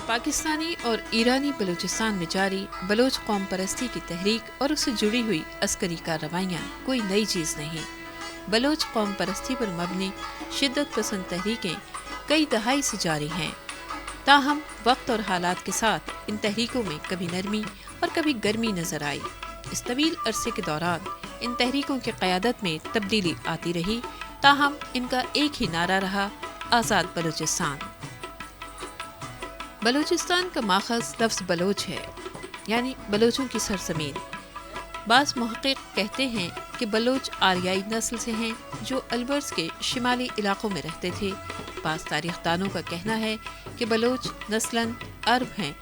پاکستانی اور ایرانی بلوچستان میں جاری بلوچ قوم پرستی کی تحریک اور اس سے جڑی ہوئی عسکری کارروائیاں کوئی نئی چیز نہیں۔ بلوچ قوم پرستی پر مبنی شدت پسند تحریکیں کئی دہائی سے جاری ہیں، تاہم وقت اور حالات کے ساتھ ان تحریکوں میں کبھی نرمی اور کبھی گرمی نظر آئی۔ اس طویل عرصے کے دوران ان تحریکوں کی قیادت میں تبدیلی آتی رہی، تاہم ان کا ایک ہی نعرہ رہا: آزاد بلوچستان۔ بلوچستان کا ماخذ لفظ بلوچ ہے، یعنی بلوچوں کی سرزمین۔ بعض محقق کہتے ہیں کہ بلوچ آریائی نسل سے ہیں جو البرز کے شمالی علاقوں میں رہتے تھے۔ بعض تاریخ دانوں کا کہنا ہے کہ بلوچ نسلاً عرب ہیں،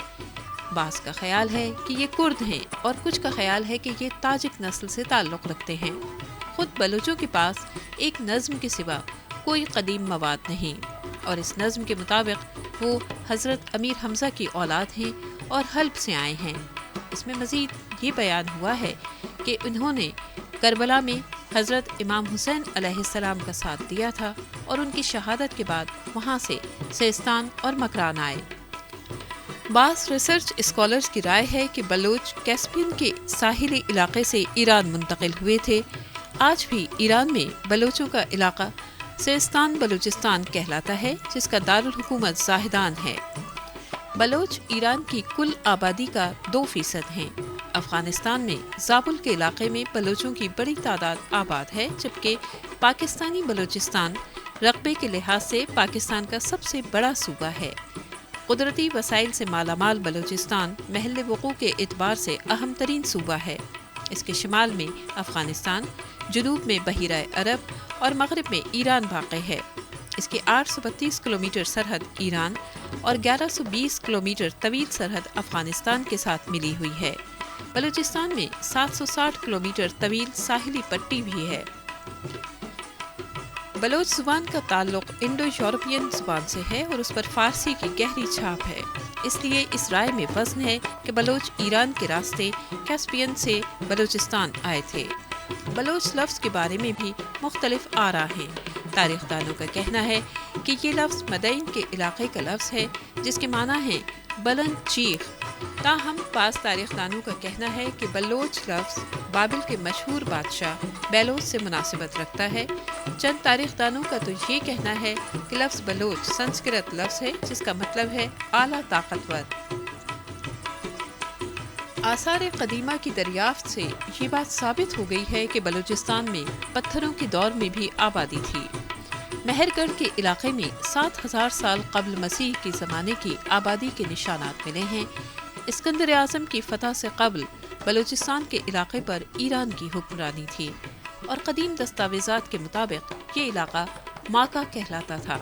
بعض کا خیال ہے کہ یہ کرد ہیں اور کچھ کا خیال ہے کہ یہ تاجک نسل سے تعلق رکھتے ہیں۔ خود بلوچوں کے پاس ایک نظم کے سوا کوئی قدیم مواد نہیں، اور اس نظم کے مطابق وہ حضرت امیر حمزہ کی اولاد ہیں اور حلب سے آئے ہیں۔ اس میں مزید یہ بیان ہوا ہے کہ انہوں نے کربلا میں حضرت امام حسین علیہ السلام کا ساتھ دیا تھا اور ان کی شہادت کے بعد وہاں سے سیستان اور مکران آئے۔ بعض ریسرچ اسکالرز کی رائے ہے کہ بلوچ کیسپین کے ساحلی علاقے سے ایران منتقل ہوئے تھے۔ آج بھی ایران میں بلوچوں کا علاقہ سیستان بلوچستان کہلاتا ہے، جس کا دارالحکومت زاہدان ہے۔ بلوچ ایران کی کل آبادی کا 2% ہیں۔ افغانستان میں زابل کے علاقے میں بلوچوں کی بڑی تعداد آباد ہے، جبکہ پاکستانی بلوچستان رقبے کے لحاظ سے پاکستان کا سب سے بڑا صوبہ ہے۔ قدرتی وسائل سے مالا مال بلوچستان محل وقوع کے اعتبار سے اہم ترین صوبہ ہے۔ اس کے شمال میں افغانستان، جنوب میں بحیرہ عرب اور مغرب میں ایران واقع ہے۔ اس کی 832 کلومیٹر سرحد ایران اور 1120 کلومیٹر طویل سرحد افغانستان کے ساتھ ملی ہوئی ہے۔ بلوچستان میں 760 کلومیٹر طویل ساحلی پٹی بھی ہے۔ بلوچ زبان کا تعلق انڈو یورپین زبان سے ہے اور اس پر فارسی کی گہری چھاپ ہے۔ اس لیے اس رائے میں وزن ہے کہ بلوچ ایران کے راستے کیسپین سے بلوچستان آئے تھے۔ بلوچ لفظ کے بارے میں بھی مختلف آراء ہیں۔ تاریخ دانوں کا کہنا ہے کہ یہ لفظ مدین کے علاقے کا لفظ ہے، جس کے معنی ہے بلند چیخ۔ تاہم بعض تاریخ دانوں کا کہنا ہے کہ بلوچ لفظ بابل کے مشہور بادشاہ بیلوس سے مناسبت رکھتا ہے۔ چند تاریخ دانوں کا تو یہ کہنا ہے کہ لفظ بلوچ سنسکرت لفظ ہے، جس کا مطلب ہے اعلیٰ طاقتور۔ آثار قدیمہ کی دریافت سے یہ بات ثابت ہو گئی ہے کہ بلوچستان میں پتھروں کے دور میں بھی آبادی تھی۔ مہر گڑھ کے علاقے میں 7000 سال قبل مسیح کے زمانے کی آبادی کے نشانات ملے ہیں۔ اسکندر اعظم کی فتح سے قبل بلوچستان کے علاقے پر ایران کی حکمرانی تھی، اور قدیم دستاویزات کے مطابق یہ علاقہ ماکہ کہلاتا تھا۔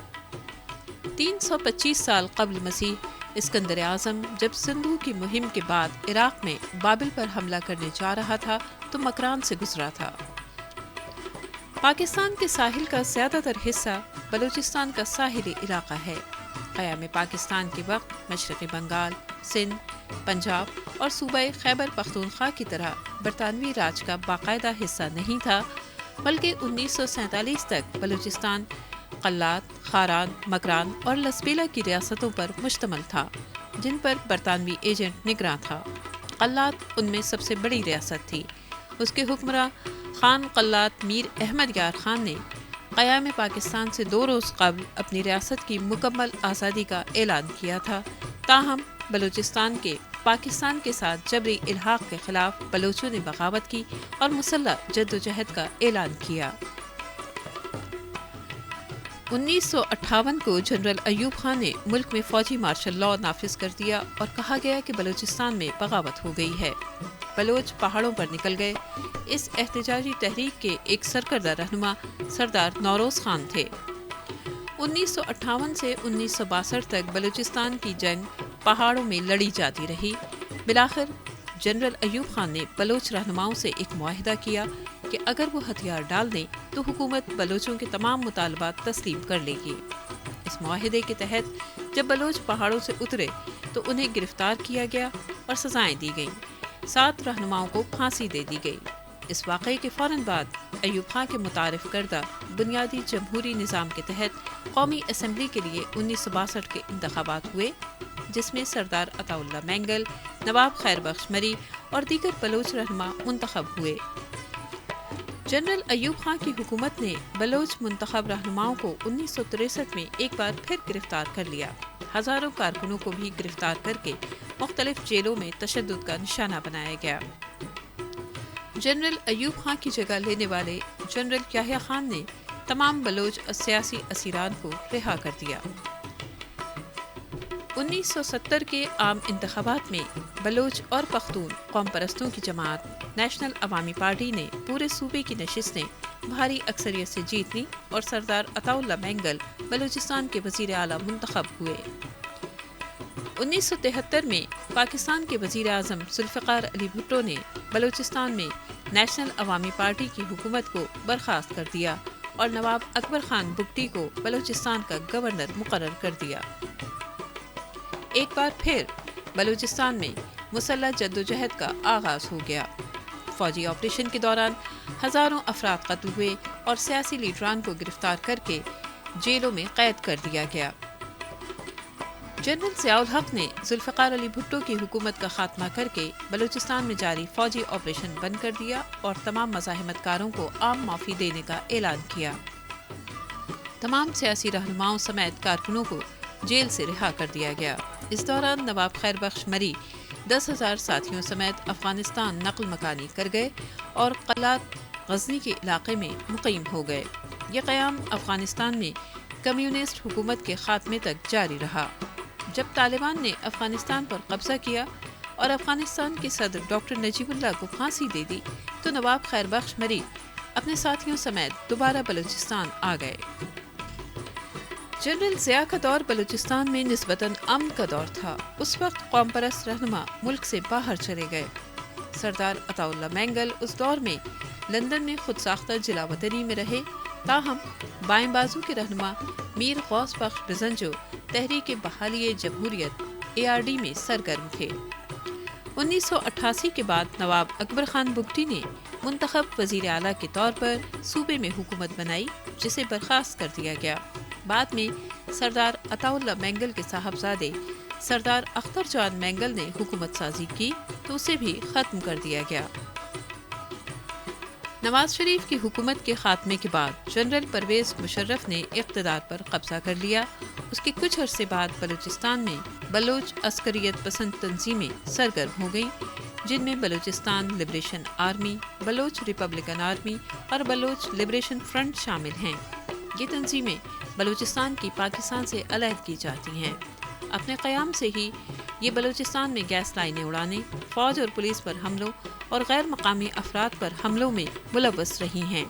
325 سال قبل مسیح اسکندر اعظم جب سندھو کی مہم کے بعد عراق میں بابل پر حملہ کرنے جا رہا تھا تو مکران سے گزرا تھا۔ پاکستان کے ساحل کا زیادہ تر حصہ بلوچستان کا ساحلی علاقہ ہے۔ قیام پاکستان کے وقت مشرقی بنگال، سندھ، پنجاب اور صوبہ خیبر پختونخوا کی طرح برطانوی راج کا باقاعدہ حصہ نہیں تھا، بلکہ 1947 تک بلوچستان قلات، خاران، مکران اور لسبیلا کی ریاستوں پر مشتمل تھا، جن پر برطانوی ایجنٹ نگراں تھا۔ قلات ان میں سب سے بڑی ریاست تھی۔ اس کے حکمراں خان قلات میر احمد یار خان نے قیام پاکستان سے 2 روز قبل اپنی ریاست کی مکمل آزادی کا اعلان کیا تھا۔ تاہم بلوچستان کے پاکستان کے ساتھ جبری الحاق کے خلاف بلوچوں نے بغاوت کی اور مسلح جدوجہد کا اعلان کیا۔ 1958 کو جنرل ایوب خان نے ملک میں فوجی مارشل لاء نافذ کر دیا اور کہا گیا کہ بلوچستان میں بغاوت ہو گئی ہے۔ بلوچ پہاڑوں پر نکل گئے۔ اس احتجاجی تحریک کے ایک سرکردہ رہنما سردار نوروز خان تھے۔ 1958 سے 1962 تک بلوچستان کی جنگ پہاڑوں میں لڑی جاتی رہی۔ بالآخر جنرل ایوب خان نے بلوچ رہنماؤں سے ایک معاہدہ کیا کہ اگر وہ ہتھیار ڈال دیں تو حکومت بلوچوں کے تمام مطالبات تسلیم کر لے گی۔ اس معاہدے کے تحت جب بلوچ پہاڑوں سے اترے تو انہیں گرفتار کیا گیا اور سزائیں دی گئیں۔ 7 رہنماؤں کو پھانسی دے دی گئی۔ اس واقعے کے فوراً بعد ایوب خان کے متعارف کردہ بنیادی جمہوری نظام کے تحت قومی اسمبلی کے لیے 1962 کے انتخابات ہوئے، جس میں سردار عطا اللہ مینگل، نواب خیر بخش مری اور دیگر بلوچ رہنما منتخب ہوئے۔ جنرل ایوب خان کی حکومت نے بلوچ منتخب رہنماؤں کو 1963 میں ایک بار پھر گرفتار کر لیا۔ ہزاروں کارکنوں کو بھی گرفتار کر کے مختلف جیلوں میں تشدد کا نشانہ بنایا گیا۔ جنرل ایوب خان کی جگہ لینے والے جنرل یحییٰ خان نے تمام بلوچ سیاسی اسیران کو رہا کر دیا۔ 1970 کے عام انتخابات میں بلوچ اور پختون قوم پرستوں کی جماعت نیشنل عوامی پارٹی نے پورے صوبے کی نشستیں بھاری اکثریت سے جیت لی اور سردار عطا اللہ مینگل بلوچستان کے وزیر اعلیٰ منتخب ہوئے۔ 1973 میں پاکستان کے وزیر اعظم ذوالفقار علی بھٹو نے بلوچستان میں نیشنل عوامی پارٹی کی حکومت کو برخاست کر دیا اور نواب اکبر خان بگٹی کو بلوچستان کا گورنر مقرر کر دیا۔ ایک بار پھر بلوچستان میں مسلح جدوجہد کا آغاز ہو گیا۔ فوجی آپریشن کے دوران ہزاروں افراد قتل ہوئے اور سیاسی لیڈران کو گرفتار کر کے جیلوں میں قید کر دیا گیا۔ جنرل ضیاء الحق نے ذوالفقار علی بھٹو کی حکومت کا خاتمہ کر کے بلوچستان میں جاری فوجی آپریشن بند کر دیا اور تمام مزاحمت کاروں کو عام معافی دینے کا اعلان کیا۔ تمام سیاسی رہنماؤں سمیت کارکنوں کو جیل سے رہا کر دیا گیا۔ اس دوران نواب خیر بخش مری 10,000 ساتھیوں سمیت افغانستان نقل مکانی کر گئے اور قلات غزنی کے علاقے میں مقیم ہو گئے۔ یہ قیام افغانستان میں کمیونسٹ حکومت کے خاتمے تک جاری رہا۔ جب طالبان نے افغانستان پر قبضہ کیا اور افغانستان کے صدر ڈاکٹر نجیب اللہ کو پھانسی دے دی تو نواب خیر بخش مری اپنے ساتھیوں سمیت دوبارہ بلوچستان آ گئے۔ جنرل ضیاء کا دور بلوچستان میں نسبتاً امن کا دور تھا۔ اس وقت قوم پرست رہنما ملک سے باہر چلے گئے۔ سردار عطا اللہ مینگل اس دور میں لندن میں خود ساختہ جلا وطنی میں رہے، تاہم بائیں بازو کے رہنما میر غوث بخش بزنجو تحریک بحالی جمہوریت ARD میں سرگرم تھے۔ 1988 کے بعد نواب اکبر خان بگٹی نے منتخب وزیر اعلیٰ کے طور پر صوبے میں حکومت بنائی، جسے برخاست کر دیا گیا۔ بعد میں سردار عطا اللہ مینگل کے صاحبزادے سردار اختر جان مینگل نے حکومت سازی کی تو اسے بھی ختم کر دیا گیا۔ نواز شریف کی حکومت کے خاتمے کے بعد جنرل پرویز مشرف نے اقتدار پر قبضہ کر لیا۔ اس کے کچھ عرصے بعد بلوچستان میں بلوچ عسکریت پسند تنظیمیں سرگرم ہو گئیں، جن میں Balochistan liberation army, Baloch Republican army اور بلوچ لبریشن فرنٹ شامل ہیں۔ یہ تنظیمیں بلوچستان کی پاکستان سے علیحدگی چاہتی ہیں۔ اپنے قیام سے ہی یہ بلوچستان میں گیس لائنیں اڑانے، فوج اور پولیس پر حملوں اور غیر مقامی افراد پر حملوں میں ملوث رہی ہیں۔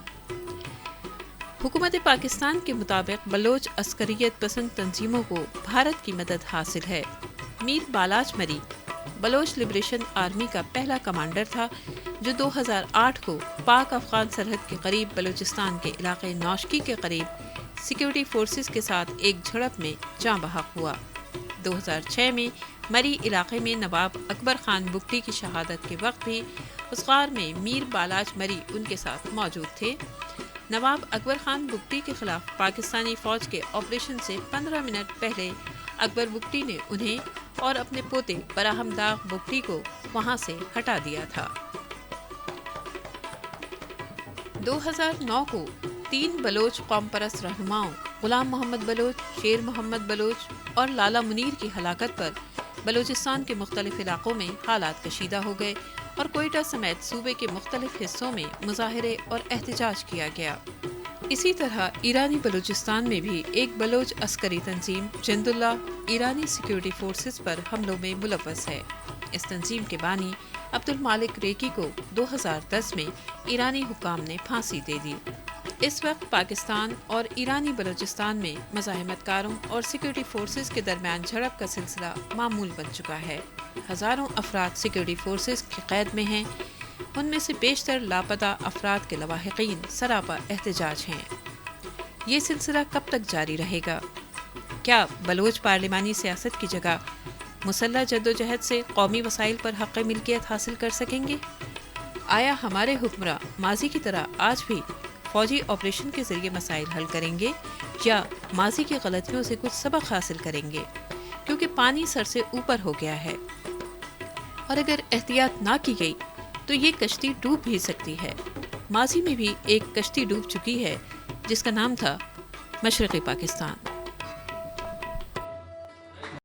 حکومت پاکستان کے مطابق بلوچ عسکریت پسند تنظیموں کو بھارت کی مدد حاصل ہے۔ میر بالاچ مری بلوچ لبریشن آرمی کا پہلا کمانڈر تھا، جو 2008 کو پاک افغان سرحد کے قریب بلوچستان کے علاقے نوشکی کے قریب سیکیورٹی فورسز کے ساتھ ایک جھڑپ میں جاں بحق ہوا۔ 2006 میں مری علاقے میں نواب اکبر خان بگٹی کی شہادت کے وقت بھی اس غار میں میر بالاچ مری ان کے ساتھ موجود تھے۔ نواب اکبر خان بگٹی کے خلاف پاکستانی فوج کے آپریشن سے 15 منٹ پہلے اکبر بگٹی نے انہیں اور اپنے پوتے براہم داغ بگٹی کو وہاں سے ہٹا دیا تھا۔ 2009 کو 3 بلوچ قوم پرست رہنماؤں غلام محمد بلوچ، شیر محمد بلوچ اور لالا منیر کی ہلاکت پر بلوچستان کے مختلف علاقوں میں حالات کشیدہ ہو گئے اور کوئٹہ سمیت صوبے کے مختلف حصوں میں مظاہرے اور احتجاج کیا گیا۔ اسی طرح ایرانی بلوچستان میں بھی ایک بلوچ عسکری تنظیم جند اللہ ایرانی سیکیورٹی فورسز پر حملوں میں ملوث ہے۔ اس تنظیم کے بانی عبد المالک ریکی کو 2010 میں ایرانی حکام نے پھانسی دے دی۔ اس وقت پاکستان اور ایرانی بلوچستان میں مزاحمت کاروں اور سیکیورٹی فورسز کے درمیان جھڑپ کا سلسلہ معمول بن چکا ہے۔ ہزاروں افراد سیکیورٹی فورسز کی قید میں ہیں، ان میں سے بیشتر لاپتہ افراد کے لواحقین سراپا احتجاج ہیں۔ یہ سلسلہ کب تک جاری رہے گا؟ کیا بلوچ پارلیمانی سیاست کی جگہ مسلح جدوجہد سے قومی وسائل پر حق ملکیت حاصل کر سکیں گے؟ آیا ہمارے حکمراں ماضی کی طرح آج بھی فوجی آپریشن کے ذریعے مسائل حل کریں گے یا ماضی کی غلطیوں سے کچھ سبق حاصل کریں گے، کیونکہ پانی سر سے اوپر ہو گیا ہے اور اگر احتیاط نہ کی گئی تو یہ کشتی ڈوب بھی سکتی ہے۔ ماضی میں بھی ایک کشتی ڈوب چکی ہے جس کا نام تھا مشرقی پاکستان۔